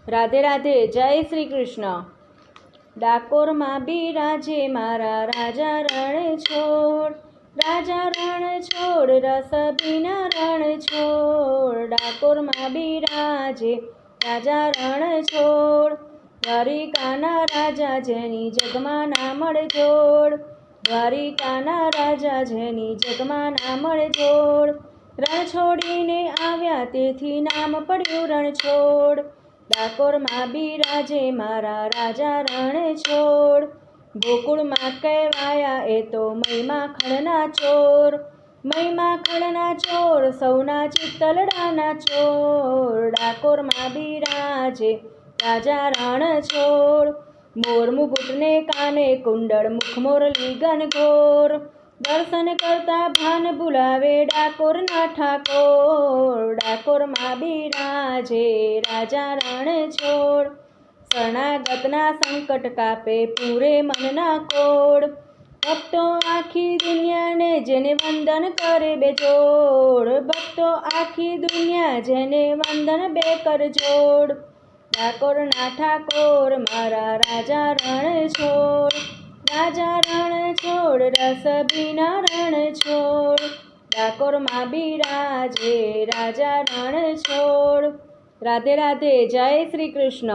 રાધે રાધે, જય શ્રી કૃષ્ણ। ડાકોરમાં બિરાજે મારા રાજા રણછોડ, રાજા રણછોડ રસ ભીના રણછોડ। ડાકોરમાં બિરાજે રાજા રણછોડ, દ્વારિકાના રાજા જેની જગમાં ના મળે જોડ, દ્વારિકાના રાજા જેની જગમાં ના મળે જોડ। રણ છોડીને આવ્યા તેથી નામ પડ્યું રણછોડ, ડાકોરમાં બિરાજે મારા રાજા રણછોડ। ગોકુળમાં કહેવાયા એ તો મહિમા ખળના ચોર, મહિમા ખળના ચોર સૌના ચિત્તલડાના ચોર। ડાકોરમાં બિરાજે રાજા રણછોડ, મોર મુગુટને કાને કુંડળ મુખ મોરલી ઘનઘોર, દર્શન કરતા ભાન ભૂલાવે ડાકોરના ઠાકોર। ડાકોરમાં બિરાજે રાજા રણછોડ, શરણાગતના સંકટ કાપે પૂરે મનના કોડ, ભક્તો આખી દુનિયાને જેને વંદન કરે બેજોડ, ભક્તો આખી દુનિયા જેને વંદન બે કર જોડ। ડાકોરના ઠાકોર મારા રાજા રણછોડ, રાજા રણછોડ રસ ભીના રણછોડ। ડાકોરમાં બિરાજે રાજા રણછોડ। રાધે રાધે, જય શ્રી કૃષ્ણ।